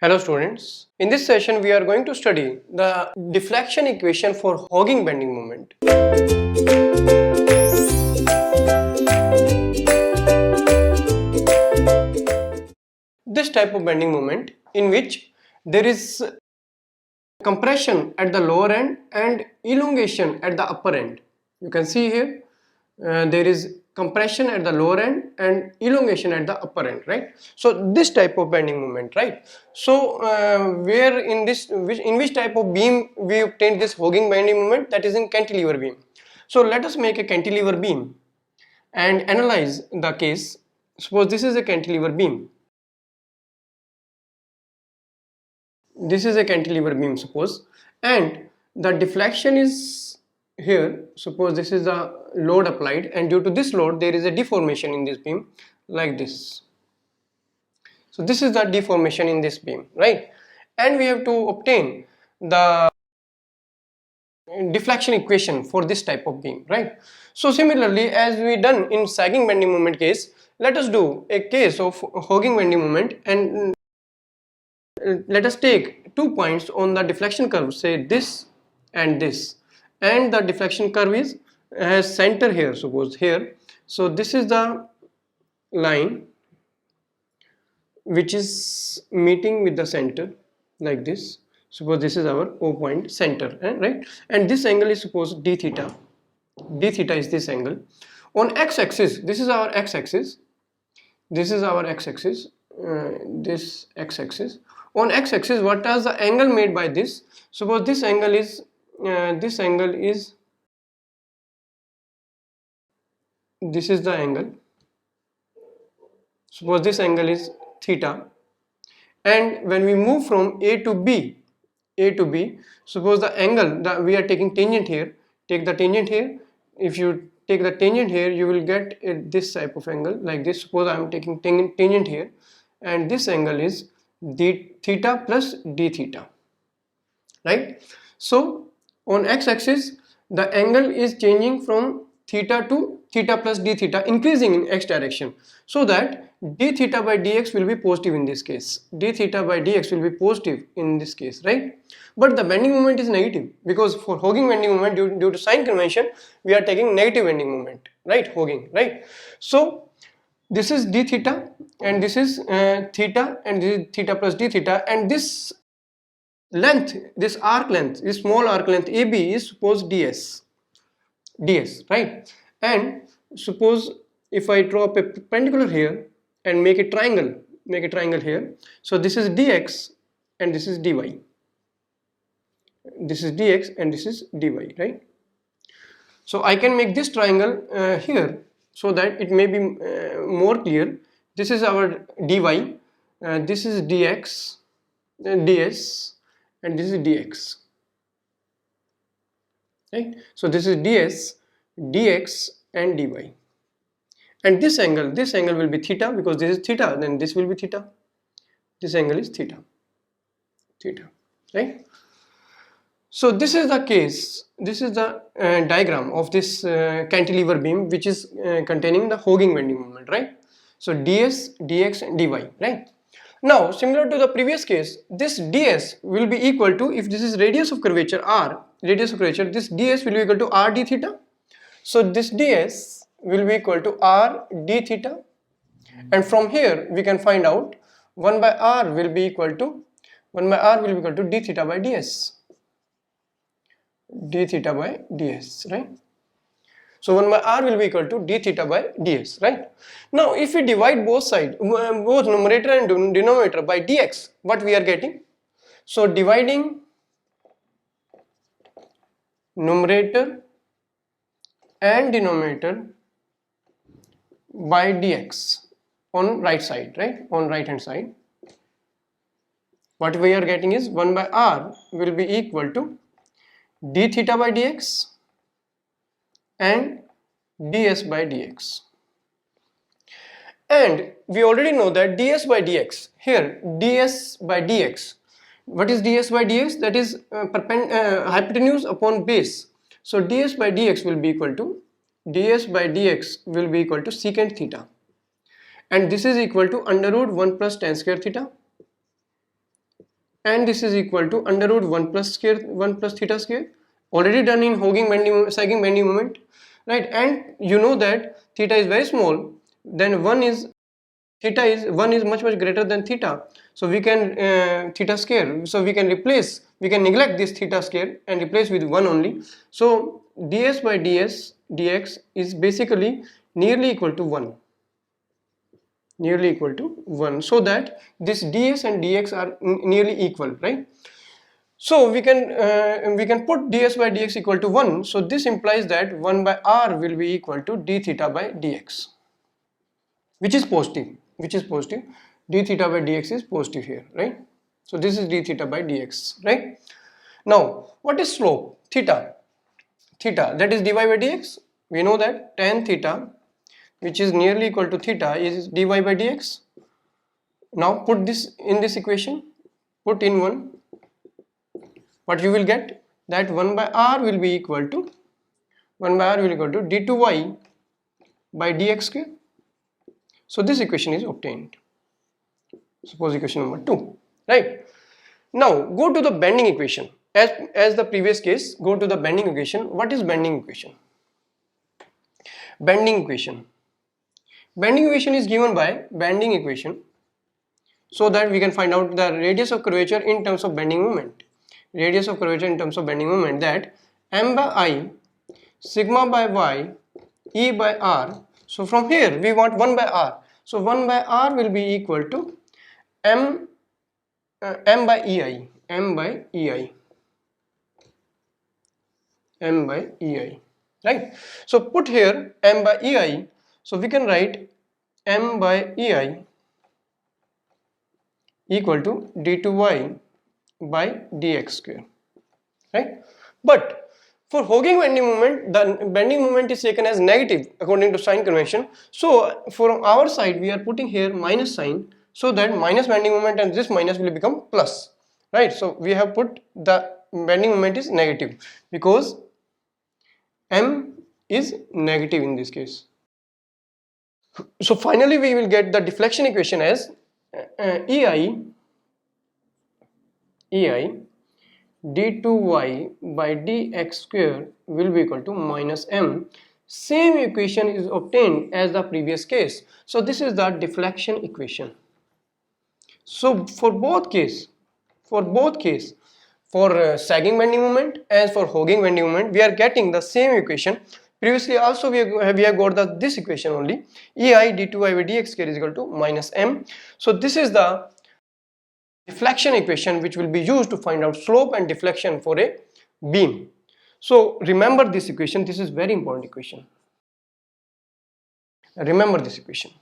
Hello students, in this session we are going to study the deflection equation for hogging bending moment. This type of bending moment in which there is compression at the lower end and elongation at the upper end. You can see here there is compression at the lower end and elongation at the upper end, right? So this type of bending moment, right? So where in which type of beam we obtained this hogging bending moment, that is in cantilever beam. So let us make a cantilever beam and analyze the case. Suppose this is a cantilever beam. This is a cantilever beam, suppose, and the deflection is here. Suppose this is the load applied, and due to this load there is a deformation in this beam like this. So this is the deformation in this beam, right? And we have to obtain the deflection equation for this type of beam, right? So similarly, as we done in sagging bending moment case, let us do a case of hogging bending moment, and let us take 2 points on the deflection curve, say this and this, and the deflection curve is has center here, suppose here. So this is the line which is meeting with the center like this. Suppose this is our O point center, right? And this angle is suppose d theta. D theta is this angle. On x-axis, this is our x-axis. This is our x-axis. This x-axis. On x-axis, what is the angle made by this? Suppose this angle is this is the angle. Suppose this angle is theta, and when we move from A to B, suppose the angle that we are taking tangent here, take the tangent here. If you take the tangent here, you will get this type of angle like this. Suppose I am taking tangent here, and this angle is d theta plus d theta, right? So on x-axis the angle is changing from theta to theta plus d theta, increasing in x direction, so that d theta by dx will be positive in this case. D theta by dx will be positive in this case, right? But the bending moment is negative, because for hogging bending moment, due to sign convention, we are taking negative bending moment, right? Hogging, right? So this is d theta, and this is theta, and this is theta plus d theta, and this length, this arc length, this small arc length AB is suppose ds, right? And suppose if I draw a perpendicular here and make a triangle here, so this is dx and this is dy, this is dx and this is dy, right? So I can make this triangle here so that it may be more clear. This is our dy, this is dx, ds, and this is dx, right? So this is ds, dx, and dy, and this angle will be theta, because this is theta, then this will be theta. This angle is theta, right? So this is the case, this is the diagram of this cantilever beam, which is containing the hogging bending moment, right? So ds, dx, and dy, right? Now similar to the previous case, this ds will be equal to, if this is radius of curvature r, this ds will be equal to r d theta. So this ds will be equal to r d theta, and from here we can find out 1 by r will be equal to d theta by ds, right? So 1 by r will be equal to d theta by ds, right? Now if we divide both sides, both numerator and denominator by dx, what we are getting? So dividing numerator and denominator by dx on right side, right? On right hand side, what we are getting is 1 by r will be equal to d theta by dx and ds by dx. And we already know that ds by dx, here ds by dx, what is ds by dx? That is hypotenuse upon base. So ds by dx will be equal to secant theta, and this is equal to under root 1 plus tan square theta, and this is equal to under root 1 plus square 1 plus theta square, already done in sagging bending moment, right? And you know that theta is very small, then 1 is much greater than theta, so we can theta square, so we can neglect this theta square and replace with 1 only. So ds by dx is basically nearly equal to 1, so that this ds and dx are nearly equal, right? So we can put ds by dx equal to 1, so this implies that 1 by r will be equal to d theta by dx, which is positive, d theta by dx is positive here, right? So this is d theta by dx, right? Now what is slope? Theta, that is dy by dx. We know that tan theta, which is nearly equal to theta, is dy by dx. Now put this in this equation, put in 1, what you will get, that 1 by r will be equal to d2y by dx square. So this equation is obtained. Suppose equation number 2, right? Now go to the bending equation. As the previous case, go to the bending equation. What is bending equation? Bending equation is given by bending equation, so that we can find out the radius of curvature in terms of bending moment. That m by I sigma by y e by r. So from here we want 1 by r. So 1 by r will be equal to m by ei, right? So put here m by ei, so we can write m by ei equal to d2y by dx square, right? But for Hawking bending moment, the bending moment is taken as negative according to sign convention. So from our side we are putting here minus sign, so that minus bending moment and this minus will become plus, right? So we have put the bending moment is negative because m is negative in this case. So finally we will get the deflection equation as ei d2y by dx square will be equal to minus m. Same equation is obtained as the previous case. So this is the deflection equation. So for both case, for sagging bending moment as for Hawking bending moment, we are getting the same equation. Previously also we have got this equation only, ei d2y by dx square is equal to minus m. So this is the deflection equation which will be used to find out slope and deflection for a beam. So remember this equation, this is very important equation. Remember this equation.